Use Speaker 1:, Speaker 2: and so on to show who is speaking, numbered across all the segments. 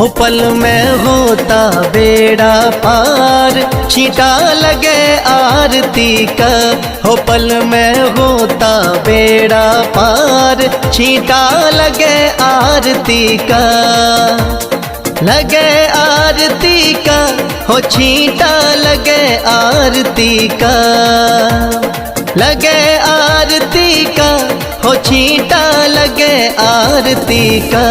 Speaker 1: हो पल में होता बेड़ा पार, छींटा लगे आरती का। हो पल में होता बेड़ा पार, छींटा लगे आरती का। लगे आरती का, हो छींटा लगे आरती का। लगे आरती का, हो छींटा लगे आरती का।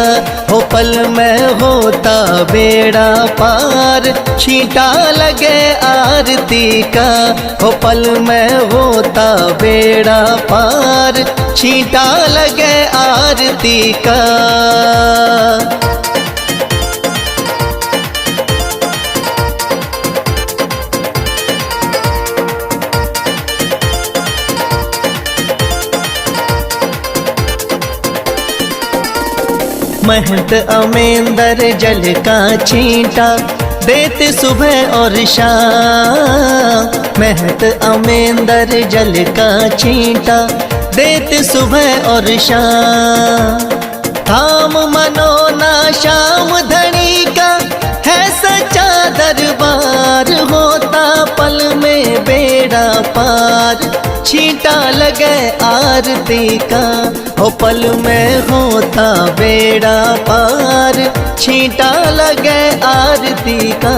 Speaker 1: हो पल में होता बेड़ा पार, छींटा लगे आरती का। हो पल में होता बेड़ा पार, छींटा लगे आरती का। महंत अमेंदर जल का छींटा देते सुबह और शाम। महंत अमेंदर जल का छींटा देते सुबह और शाम। थाम मनोना श्याम धनी का है सच्चा दरबार, होता पल में बेड़ा पार, छींटा लगे आरती का। हो पल में होता बेड़ा पार, छींटा लगे आरती का।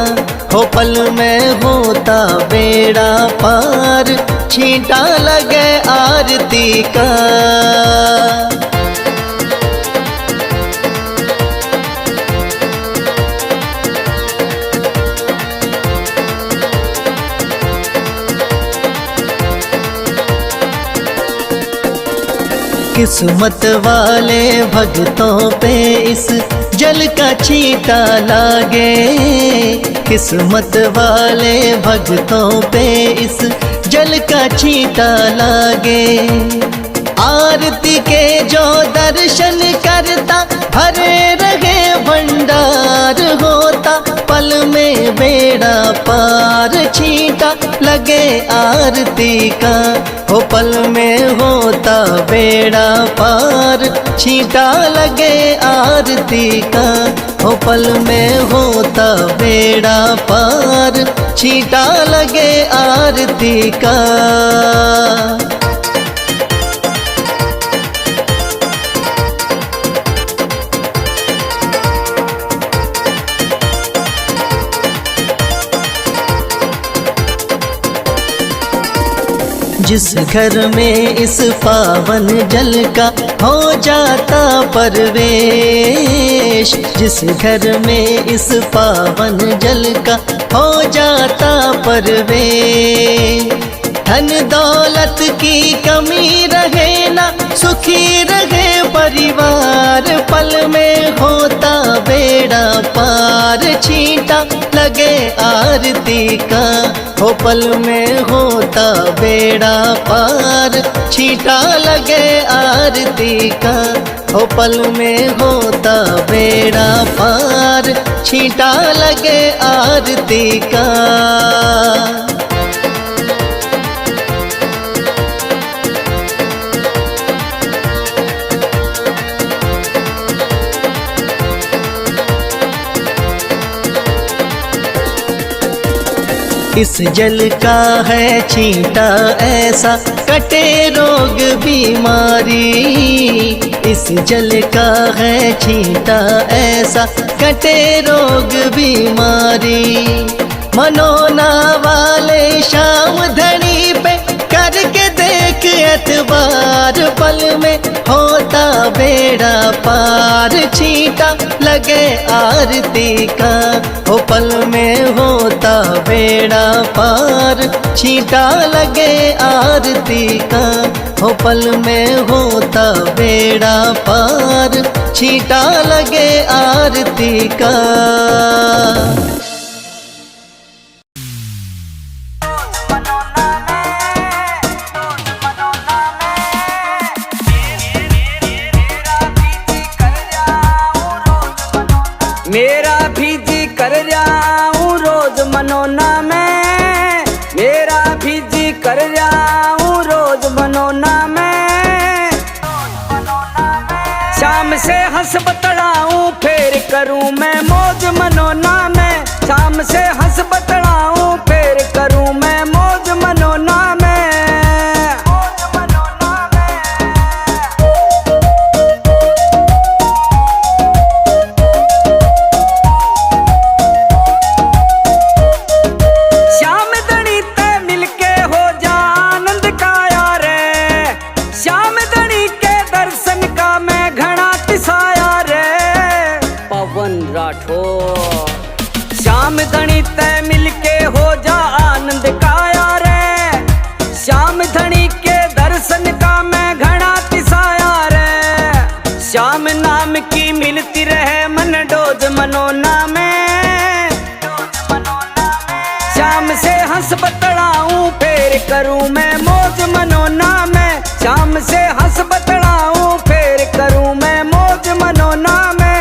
Speaker 1: हो पल में होता बेड़ा पार, छींटा लगे आरती का। किस्मत वाले भक्तों पे इस जल का छींटा लागे। किस्मत वाले भक्तों पे इस जल का छींटा लागे। आरती के जो दर्शन करता भरे रहे भंडार, होता पल में बेड़ा पार, छींटा लगे आरती का। हो पल में होता बेड़ा पार, छींटा लगे आरती का। हो पल में होता बेड़ा पार, छींटा लगे आरती का। जिस घर में इस पावन जल का हो जाता परवेश, जिस घर में इस पावन जल का हो जाता परवेश। धन दौलत की कमी रहे ना, सुखी रहे परिवार, पल में होता बेड़ा पार, छींटा लगे आरती का। हो पल में होता बेड़ा पार, छींटा लगे आरती का। हो पल में होता बेड़ा पार, छींटा लगे आरती का। इस जल का है छींटा ऐसा, कटे रोग बीमारी। इस जल का है छींटा ऐसा, कटे रोग बीमारी। मनोना वाले श्याम धनी पे करके देख एतबार, पल में होता बेड़ा पार, छींटा लगे आरती का। हो पल में होता बेड़ा पार, छींटा लगे आरती का। हो पल में होता बेड़ा पार, छींटा लगे आरती का।
Speaker 2: मेरा भी जी कर जाऊं रोज मनोना में, मेरा भी जी कर जाऊं रोज मनोना में। शाम से हंस बतड़ाऊं फिर करूं मैं मौज मनोना में। शाम से हंस बतड़ाऊं फिर करूं मैं मौज मनोना में। श्याम धनी ते मिलके हो जा आनंद काया रे। श्याम धनी के दर्शन का मैं घना तिसाया रे। पवन राठौर। श्याम धनी ते मिलके हो जा आनंद काया रे। श्याम धनी के दर्शन का मैं घना तिसाया रे। श्याम नाम की मिलती रहे मन डोज मनोना में। श्याम से हंस बतड़ाऊं फिर करूं मैं मौज मनोना में। श्याम से हंस बतड़ाऊं फिर करूं मैं मौज मनोना में।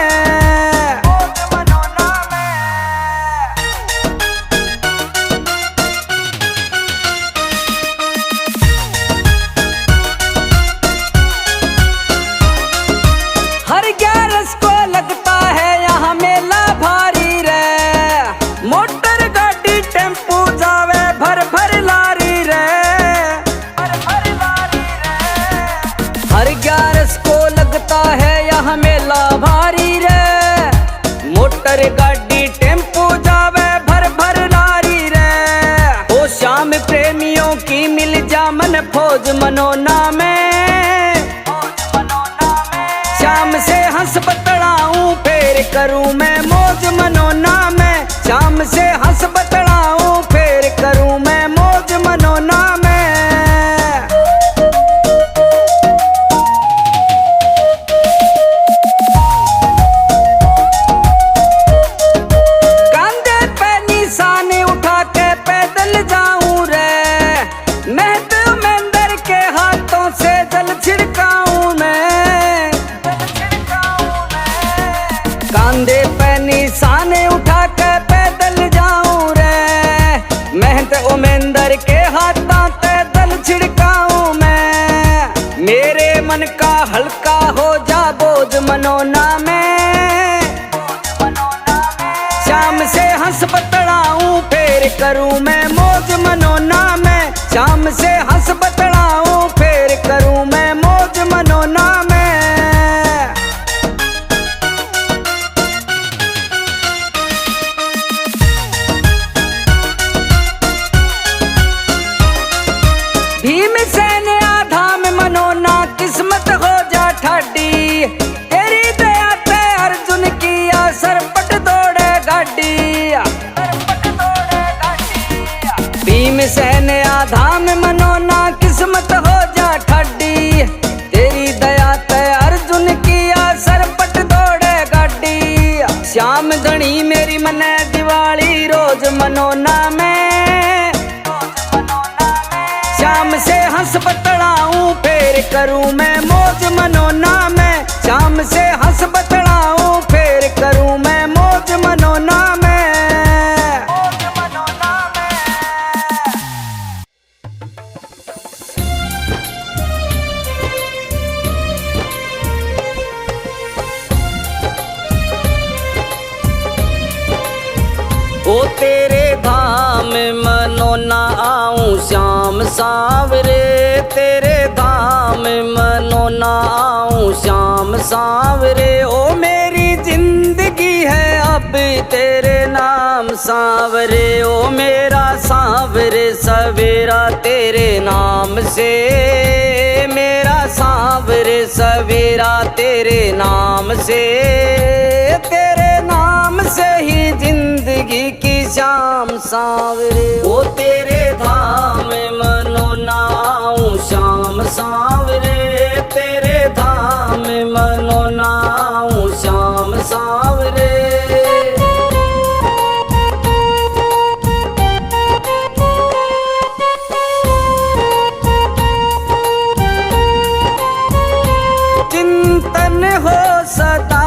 Speaker 2: हर 11 को लगता है यहाँ मेला भारी रे। मोटर गाड़ी टेम्पू जावे भर भर लारी रे। हर 11 को लगता है यहाँ मेला भारी रे। मोटर गाड़ी टेम्पू जावे भर भर लारी रे। ओ श्याम प्रेमियों की मिल जा मन फौज मनोना में। श्याम से हंस बतड़ाऊं फिर करूं मैं मौज मनोना में। श्याम से हंस बतड़ाऊं फिर करूं मैं मौज मनोना में। कांधे पे निशाने उठा के पैदल जाऊं रे। मेहत मेंदर के हाथों से जल छिड़काऊं मैं। कांधे पे निशाने उठा के पैदल जाऊं रे। मेहनत उमेंदर के हाथों से दल छिड़काऊं मैं। मेरे मन का हल्का हो जा बोझ मनोना में। श्याम से हंस बतड़ाऊं फिर करूं मैं मौज मनोना में। श्याम से हंस बतड़ाऊं फिर करूं मैं मौज मनोना में। भीमसेन आधाम मनोना किस्मत हो जा ठाडी। तेरी दया ते अर्जुन किया सरपट दौड़े गाड़ी। भीमसेन आधाम मनोना किस्मत हो जा ठाडी। तेरी दया ते अर्जुन किया सरपट दौड़े गाड़ी। श्याम धनी मेरी मने दिवाली रोज मनोना में। श्याम से हंस बतड़ाऊं फिर करूं मैं मौज मनोना में। श्याम से हंस बतड़ाऊं फिर करूं मैं मौज मनोना में। ओ तेरे धाम मनोना आऊं श्याम सांवरे। तेरे धाम मनोना आऊं श्याम सांवरे। ओ मेरी जिंदगी है अब तेरे नाम सांवरे। ओ मेरा सांवरे सवेरा तेरे नाम से। मेरा सांवरे सवेरा तेरे नाम से। तेरे नाम से ही जिंदगी की शाम सांवरे। ओ तेरे धाम मनोना आऊं श्याम सांवरे। तेरे धाम मनोना आऊं श्याम सांवरे। चिंतन हो सदा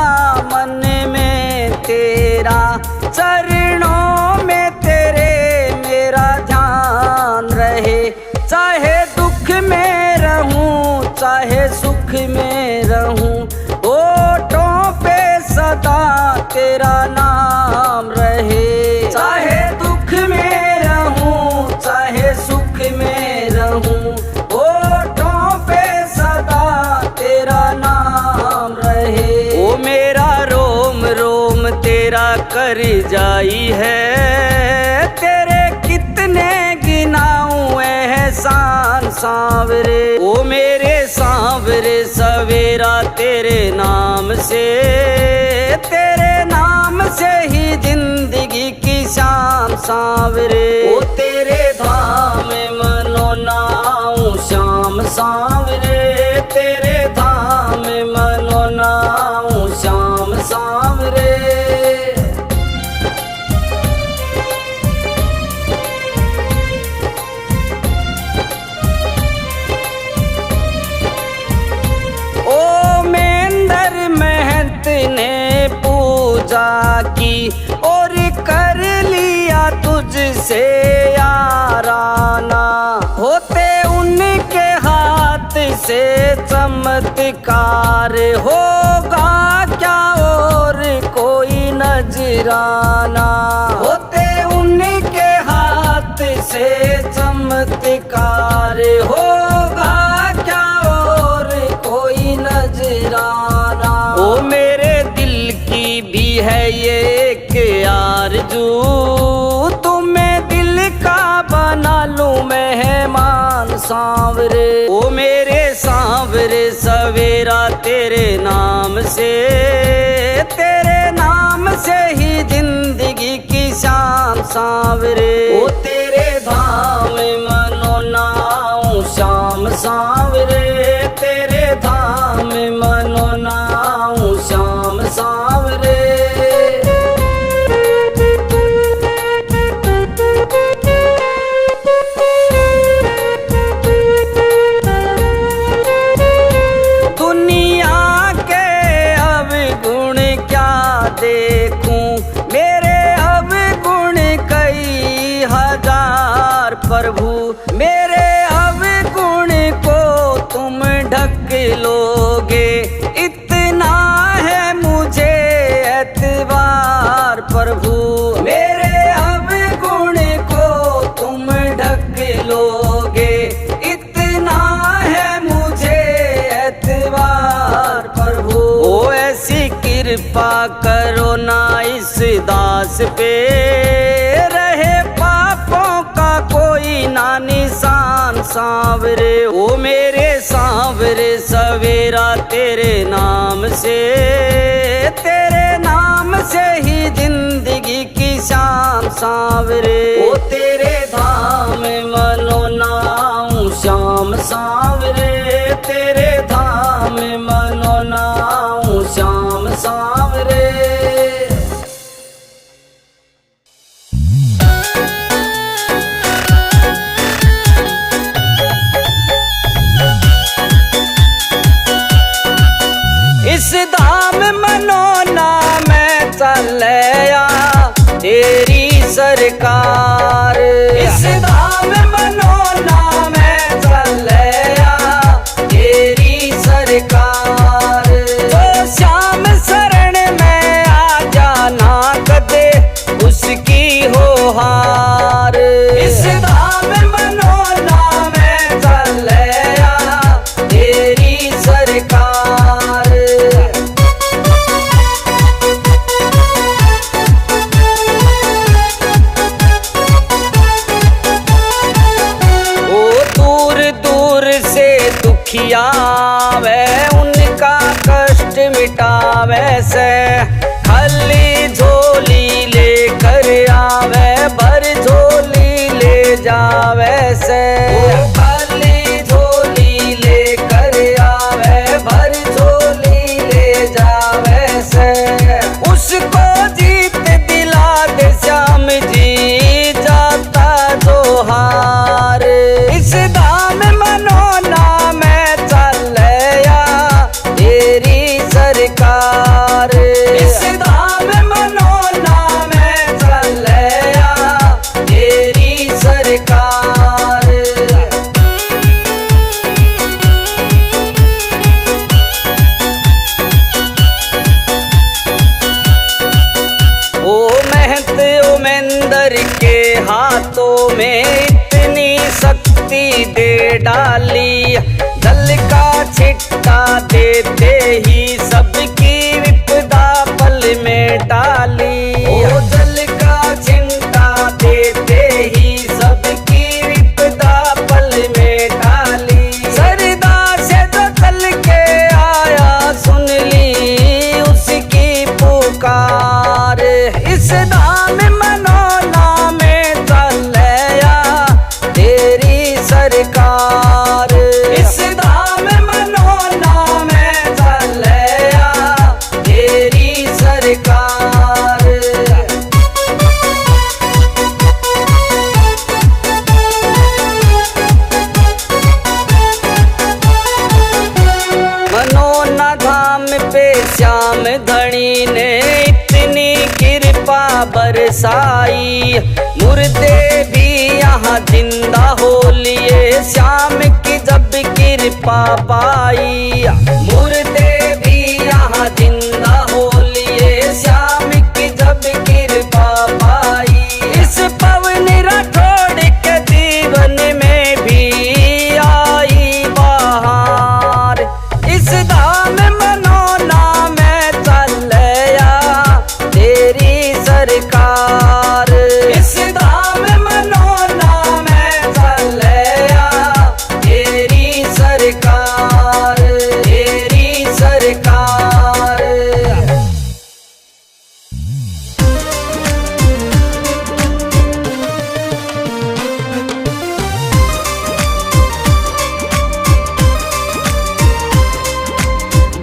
Speaker 2: मन में तेरा। चरणों में तेरे मेरा ध्यान रहे। चाहे दुख में रहूं चाहे सुख में रहूं। ओ तेरा नाम रहे। चाहे दुख में रहूं चाहे सुख में रहूं, होठों पे सदा तेरा नाम रहे। ओ मेरा रोम रोम तेरा कर जाई है, तेरे कितने गिनाऊं एहसान सांवरे। ओ मेरे सांवरे सवेरा तेरे नाम से, तेरे नाम से ही जिंदगी की शाम सांवरे। ओ तेरे धाम मनो नाऊं श्याम सांवरे, तेरे धाम मनो नाऊं श्याम सांवरे। ने पूजा की और कर लिया तुझसे याराना, होते उनके हाथ से चमत्कार, होगा क्या और कोई नजराना। होते उनके हाथ से चमत्कार, होगा क्या और कोई नजराना। ओ मेरे दिल की भी है ये एक आरज़ू, तुम्हें दिल का बना लूं मेहमान सांवरे। ओ मेरे सांवरे सवेरा तेरे नाम से, तेरे नाम से ही जिंदगी की शाम सांवरे। ओ तेरे धाम मनो नाऊं श्याम सांवरे, तेरे धाम मनो नाऊं श्याम सांवरे। दुनिया के अब गुण क्या देखूं, मेरे अब गुण कई हजार प्रभु। मेरे अब गुण को तुम ढक लोगे, इतना है मुझे एतबार प्रभु। मेरे अब गुण को तुम ढक लोगे, इतना है मुझे एतबार प्रभु। ओ ऐसी कृपा करो ना इस दास पे, रहे पापों का कोई ना निशान सांवरे। ओ मेरे सांवरे सवेरा तेरे नाम से, तेरे नाम से ही जिंदगी की शाम सांवरे। ओ तेरे धाम मनो नाऊं श्याम सांवरे, तेरे धाम मनो नाऊं श्याम सांवरे। इस धाम मनोना में चलया तेरी सरकार, इस धाम मनोना में चलया तेरी सरकार। तो श्याम शरण में आ जाना कदे उसकी हो हार। इस धाम मनोना में चलया तेरी सरकार। आवे उनका कष्ट मिटावे से, खाली झोली लेकर आवे भर झोली ले जावे से। खाली झोली लेकर आवे भर झोली ले जावे से। उसको जीत दिला दे श्याम जी जाता जो हार। इस धाम मनोना सरकार, इस धाम मनोना में चलया तेरी सरकार। श्याम धनी ने इतनी कृपा बरसाई, मुर्दे भी यहाँ जिंदा हो लिए श्याम की जब कृपा पाई। मुर्दे भी यहाँ जिंदा हो लिए श्याम की जब कृपा पाई। इस पवन राठौड़ के जीवन में भी आई बहार, इस धाम मनोना में चलया तेरी सरकार। इस धाम मनोना में चलया तेरी सरकार, तेरी सरकार।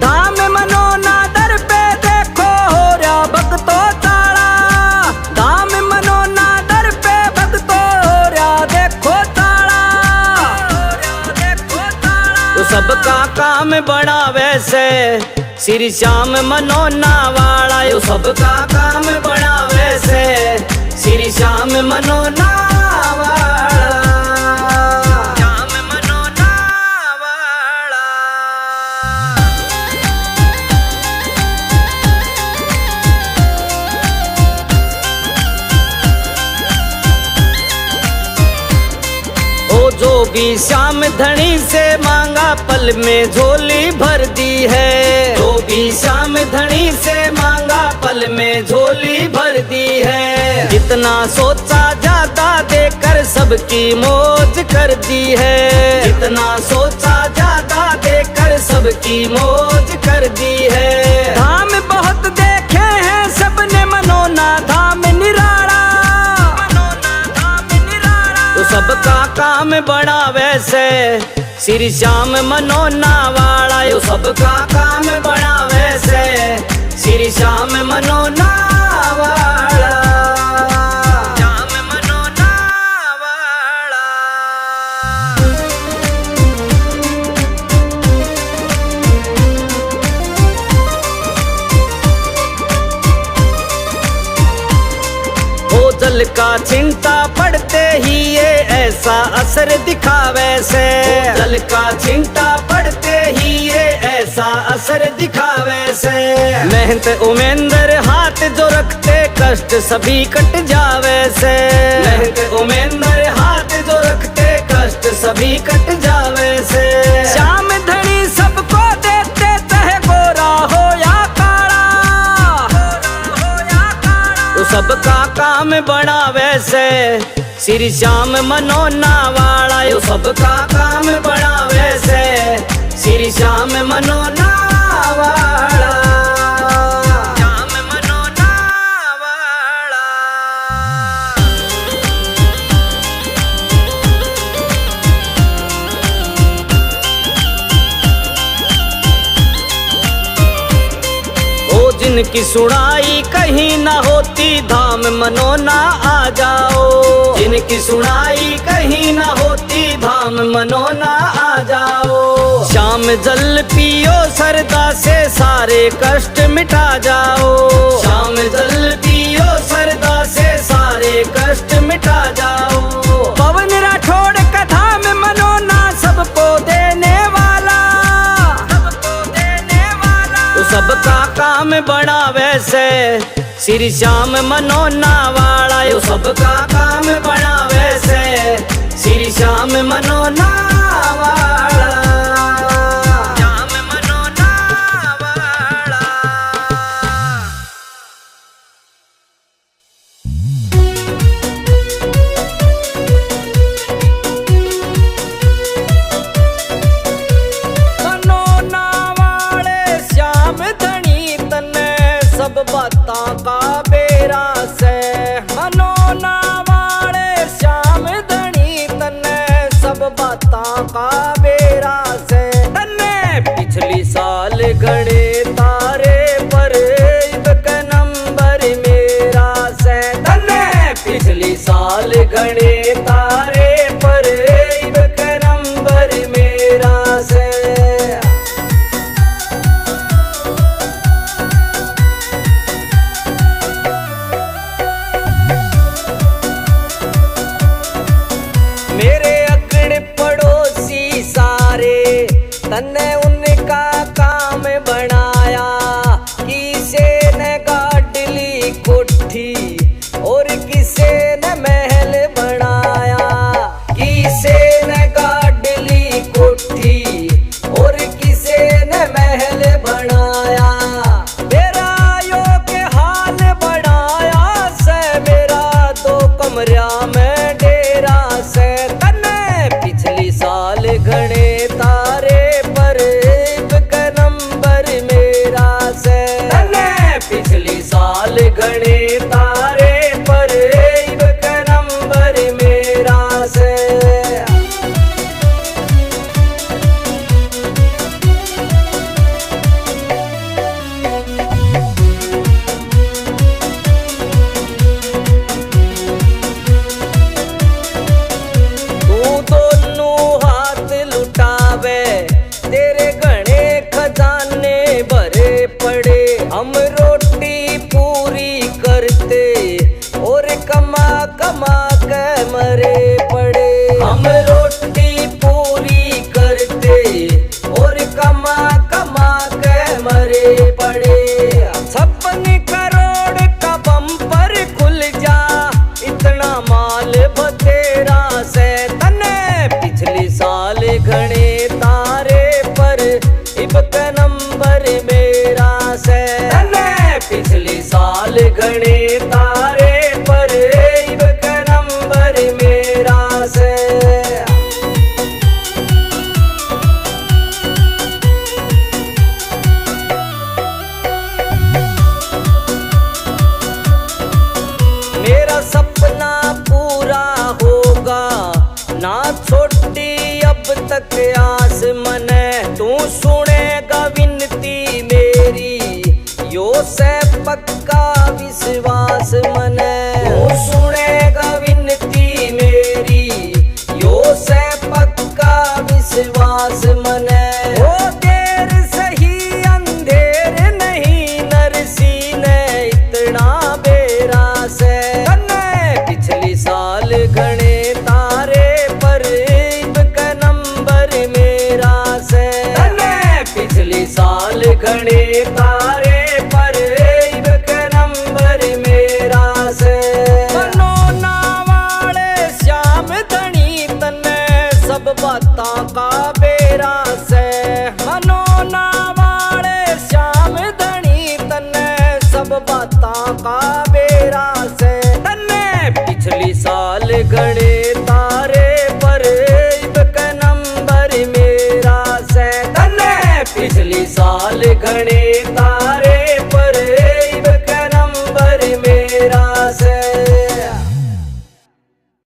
Speaker 2: धाम मनोना दर पे देखो हो रहा भक्तो ताड़ा, धाम मनोना दर पे भक्तो हो रहा देखो ताड़ा। तो सबका काम बड़ा वैसे श्री श्याम मनोना वाला, यो सबका काम बड़ा वैसे श्री श्याम मनोना वाला। श्याम मनोना वाला। ओ जो भी श्याम धनी से मांगा पल में झोली भर दी है, जो भी श्याम धनी से मांगा पल में झोली भर दी है। जितना सोचा ज्यादा देकर सबकी मौज कर दी है, जितना सोचा ज्यादा देकर सबकी मौज कर दी है। धाम बहुत देखे हैं सबने मनोना धाम निराला, मनोना धाम निराला। तो सबका काम बड़ा वैसे श्री श्याम मनोना वाला, यो सबका काम बड़ा वैसे श्री श्याम मनोना वाला। श्याम मनोना वाला। ओ जल का चिंता पड़ते ही ये ऐसा असर दिखावे से, जल का चिंता पड़ते ही ये ऐसा असर दिखावे से। मेहनत उमेंद्र हाथ जो रखते कष्ट सभी कट जावे से, मेहनत उमेंद्र हाथ जो रखते कष्ट सभी कट जावे से। श्याम धनी सबको देते चाहे गोरा हो या काला, हो या काला। तो सबका काम बड़ा वैसे श्री श्याम मनोना वाला, यो सबका काम बड़ा वैसे श्री श्याम मनोना वाला। श्याम मनोना वाला। ओ जिनकी सुनाई कहीं ना होती धाम मनोना आ जाओ, जिनकी सुनाई कहीं ना होती धाम मनोना आ जाओ। श्याम जल पियो सरदा से सारे कष्ट मिटा जाओ, श्याम जल पियो सरदा से सारे कष्ट मिटा जाओ। पवन राठौड़ का धाम मनोना सबको देने वाला, सबको देने वाला। तो सबका काम बड़ा वैसे श्री श्याम मनोना वाला, यो सबका काम बड़ा वैसे श्री श्याम मनोना वाला। श्याम मनोना वाला। मनोना वाले श्याम धनी तने सब बातां का बेरा से, मनोना वाले श्याम धनी तने सब बातां घने तारे पर इबक नंबर मेरा से। तेरे घने खजाने भरे पड़े, हम रोटी पूरी करते और कमा कमा के मरे पड़े। हम रोटी पूरी करते और कमा कमा के मरे पड़े। 56 करोड़ का बम्पर खुल जा, इतना माल बतेरा से तने। पिछली साल घने तारे पर इबक नंबर मेरा से। पिछली साल घने तारे पर इबक नंबर मेरा से। मेरा सपना पूरा होगा ना छोटी अब तक आस मने। तू सुनेगा विनती मेरी यो से पक्का विश्वास मने। तू सुनेगा विनती मेरी यो से पक्का विश्वास मने। ओ देर सही अंधेर नहीं नरसी ने इतना बेरा से। पिछली साल घने तारे पर इबक नंबर मेरा से। पिछली साल घने तारे पर इबक नंबर मेरा से। मनोना वाले श्याम धनी तने सब बातां का बेरा से। मनोना वाले श्याम धनी तने सब बातां का बेरा से। पिछली साल घने तारे पर इबक नंबर मेरा से। पिछली साल घने तारे पर